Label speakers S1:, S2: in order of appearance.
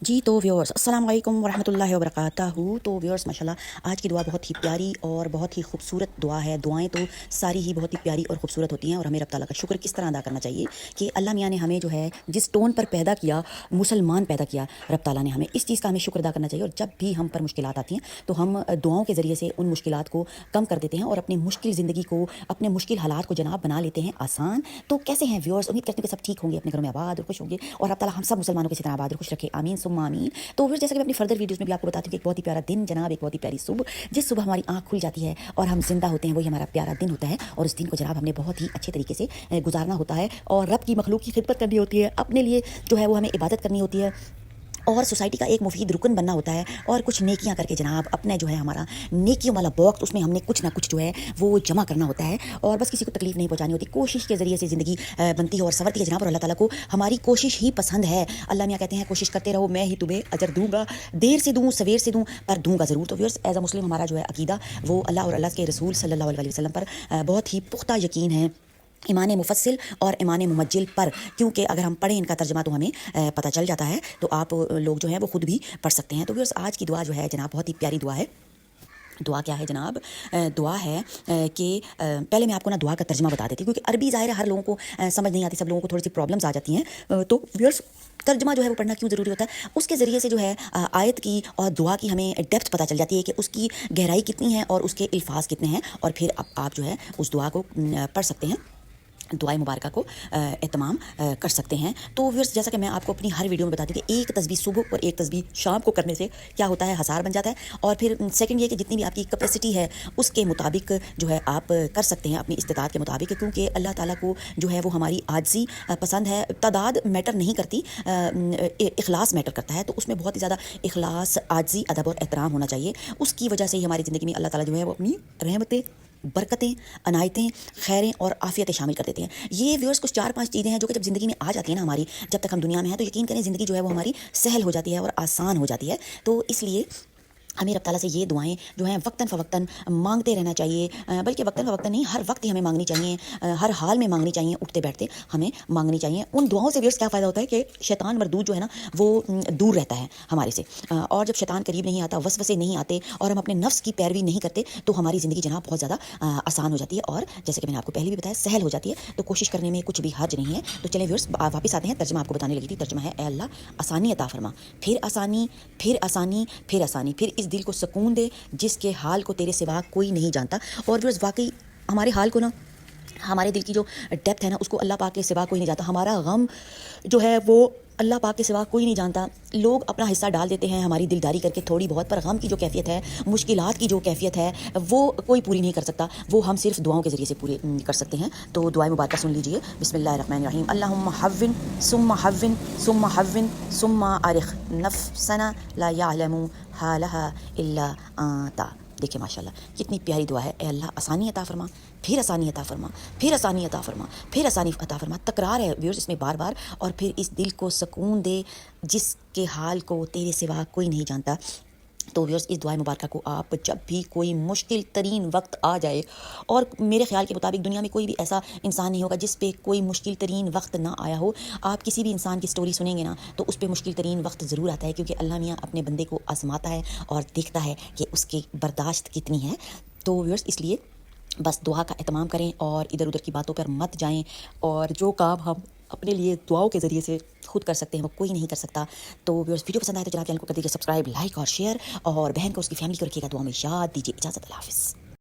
S1: جی تو ویورس السلام علیکم ورحمۃ اللہ وبرکاتہ. تو ویورس ماشاءاللہ آج کی دعا بہت ہی پیاری اور بہت ہی خوبصورت دعا ہے. دعائیں تو ساری ہی بہت ہی پیاری اور خوبصورت ہوتی ہیں اور ہمیں رب تعالیٰ کا شکر کس طرح ادا کرنا چاہیے کہ اللہ میاں نے ہمیں جو ہے جس ٹون پر پیدا کیا، مسلمان پیدا کیا، رب تعالیٰ نے ہمیں اس چیز کا ہمیں شکر ادا کرنا چاہیے. اور جب بھی ہم پر مشکلات آتی ہیں تو ہم دعاؤں کے ذریعے سے ان مشکلات کو کم کر دیتے ہیں اور اپنی مشکل زندگی کو، اپنے مشکل حالات کو جناب بنا لیتے ہیں آسان. تو کیسے ہیں ویورس؟ امید کرتے ہیں کہ سب ٹھیک ہوں گے، اپنے گھروں میں آباد اور خوش ہوں گے اور رب تعالیٰ ہم سب مسلمانوں کو اسی طرح آباد اور خوش رکھے. آمین ثم آمین. تو پھر جیسا کہ میں اپنی فردر ویڈیوز میں بھی آپ کو بتاتی ہوں کہ ایک بہت ہی پیارا دن جناب، ایک بہت ہی پیاری صبح، جس صبح ہماری آنکھ کھل جاتی ہے اور ہم زندہ ہوتے ہیں، وہی ہمارا پیارا دن ہوتا ہے. اور اس دن کو جناب ہم نے بہت ہی اچھے طریقے سے گزارنا ہوتا ہے اور رب کی مخلوق کی خدمت کرنی ہوتی ہے. اپنے لیے جو ہے وہ ہمیں عبادت کرنی ہوتی ہے اور سوسائٹی کا ایک مفید رکن بننا ہوتا ہے اور کچھ نیکیاں کر کے جناب اپنے جو ہے ہمارا نیکیوں والا وقت، اس میں ہم نے کچھ نہ کچھ جو ہے وہ جمع کرنا ہوتا ہے اور بس کسی کو تکلیف نہیں پہنچانی ہوتی. کوشش کے ذریعے سے زندگی بنتی ہے اور سنورتی ہے جناب. اور اللہ تعالیٰ کو ہماری کوشش ہی پسند ہے. اللہ میاں کہتے ہیں کوشش کرتے رہو، میں ہی تمہیں اجر دوں گا، دیر سے دوں سویر سے دوں پر دوں گا ضرور. تو ویورس ایز اے مسلم ہمارا جو ہے عقیدہ وہ اللہ اور اللہ کے رسول صلی اللہ علیہ وسلم پر بہت ہی پختہ یقین ہے، ایمان مفصل اور ایمان ممجل پر. کیونکہ اگر ہم پڑھیں ان کا ترجمہ تو ہمیں پتہ چل جاتا ہے، تو آپ لوگ جو ہیں وہ خود بھی پڑھ سکتے ہیں. تو ویورس آج کی دعا جو ہے جناب بہت ہی پیاری دعا ہے. دعا کیا ہے جناب؟ دعا ہے کہ پہلے میں آپ کو نا دعا کا ترجمہ بتا دیتی ہوں، کیونکہ عربی ظاہر ہے ہر لوگوں کو سمجھ نہیں آتی، سب لوگوں کو تھوڑی سی پرابلمس آ جاتی ہیں. تو ویورس ترجمہ جو ہے وہ پڑھنا کیوں ضروری ہوتا ہے؟ اس کے ذریعے سے جو ہے آیت کی اور دعا کی ہمیں ڈیپتھ پتہ چل جاتی ہے کہ اس کی گہرائی کتنی ہے اور اس کے الفاظ کتنے ہیں، اور پھر آپ جو ہے اس دعا کو پڑھ سکتے ہیں، دعائے مبارکہ کو اہتمام کر سکتے ہیں. تو ویورس جیسا کہ میں آپ کو اپنی ہر ویڈیو میں بتاتی ہوں کہ ایک تسبیح صبح اور ایک تسبیح شام کو کرنے سے کیا ہوتا ہے؟ ہزار بن جاتا ہے. اور پھر سیکنڈ یہ کہ جتنی بھی آپ کی کیپیسٹی ہے اس کے مطابق جو ہے آپ کر سکتے ہیں اپنی استطاعت کے مطابق، کیونکہ اللہ تعالیٰ کو جو ہے وہ ہماری عاجزی پسند ہے. تعداد میٹر نہیں کرتی، اخلاص میٹر کرتا ہے. تو اس میں بہت ہی زیادہ اخلاص، عاجزی، ادب اور احترام ہونا چاہیے. اس کی وجہ سے ہی ہماری زندگی میں اللہ تعالیٰ جو ہے وہ اپنی رحمتیں، برکتیں، عنایتیں، خیریں اور عافیتیں شامل کر دیتے ہیں. یہ ویورس کچھ 4-5 چیزیں ہیں جو کہ جب زندگی میں آ جاتی ہیں نا ہماری، جب تک ہم دنیا میں ہیں، تو یقین کریں زندگی جو ہے وہ ہماری سہل ہو جاتی ہے اور آسان ہو جاتی ہے. تو اس لیے ہمیں رب تعالیٰ سے یہ دعائیں جو ہیں وقتاً فوقتاً مانگتے رہنا چاہیے. بلکہ وقتاً فوقتاً نہیں، ہر وقت ہی ہمیں مانگنی چاہیے، ہر حال میں مانگنی چاہیے، اٹھتے بیٹھتے ہمیں مانگنی چاہیے. ان دعاؤں سے ویورس کیا فائدہ ہوتا ہے کہ شیطان مردود جو ہے نا وہ دور رہتا ہے ہمارے سے. اور جب شیطان قریب نہیں آتا، وسوسے نہیں آتے اور ہم اپنے نفس کی پیروی نہیں کرتے، تو ہماری زندگی جناب بہت زیادہ آسان ہو جاتی ہے اور جیسے کہ میں نے آپ کو پہلے بھی بتایا سہل ہو جاتی ہے. تو کوشش کرنے میں کچھ بھی حرج نہیں ہے. تو چلیں ویورس واپس آتے ہیں. ترجمہ آپ کو بتانے لگی تھی. ترجمہ ہے: اے اللہ آسانی عطا فرما، پھر آسانی، پھر آسانی، پھر آسانی، پھر اس دل کو سکون دے جس کے حال کو تیرے سوا کوئی نہیں جانتا. اور ویورس واقعی ہمارے حال کو نا، ہمارے دل کی جو ڈیپتھ ہے نا، اس کو اللہ پاک کے سوا کوئی نہیں جانتا. ہمارا غم جو ہے وہ اللہ پاک کے سوا کوئی نہیں جانتا. لوگ اپنا حصہ ڈال دیتے ہیں ہماری دلداری کر کے تھوڑی بہت، پر غم کی جو کیفیت ہے، مشکلات کی جو کیفیت ہے، وہ کوئی پوری نہیں کر سکتا. وہ ہم صرف دعاؤں کے ذریعے سے پورے کر سکتے ہیں. تو دعائیں مبارکہ سن لیجئے. بسم اللہ الرحمن الرحیم. اللہم حون ثم حون ثم حون ثم ارخ نفسنا لا يعلم حالها الا انت. دیکھیں ماشاءاللہ کتنی پیاری دعا ہے. اے اللہ آسانی عطا فرما، پھر آسانی عطا فرما، پھر آسانی عطا فرما، پھر آسانی عطا فرما. تکرار ہے ویورس اس میں بار بار. اور پھر اس دل کو سکون دے جس کے حال کو تیرے سوا کوئی نہیں جانتا. تو ویورس اس دعائے مبارکہ کو آپ جب بھی کوئی مشکل ترین وقت آ جائے، اور میرے خیال کے مطابق دنیا میں کوئی بھی ایسا انسان نہیں ہوگا جس پہ کوئی مشکل ترین وقت نہ آیا ہو. آپ کسی بھی انسان کی سٹوری سنیں گے نا تو اس پہ مشکل ترین وقت ضرور آتا ہے، کیونکہ اللہ میاں اپنے بندے کو آزماتا ہے اور دیکھتا ہے کہ اس کی برداشت کتنی ہے. تو ویورس اس لیے بس دعا کا اہتمام کریں اور ادھر ادھر کی باتوں پر مت جائیں. اور جو کام ہم اپنے لیے دعاؤں کے ذریعے سے خود کر سکتے ہیں وہ کوئی نہیں کر سکتا. تو ویورس ویڈیو پسند آئے تو جناب چینل کو کر دیجیے سبسکرائب، لائک اور شیئر، اور بہن کو، اس کی فیملی کو رکھیے گا دعاؤں میں یاد. دیجیے اجازت. اللہ حافظ.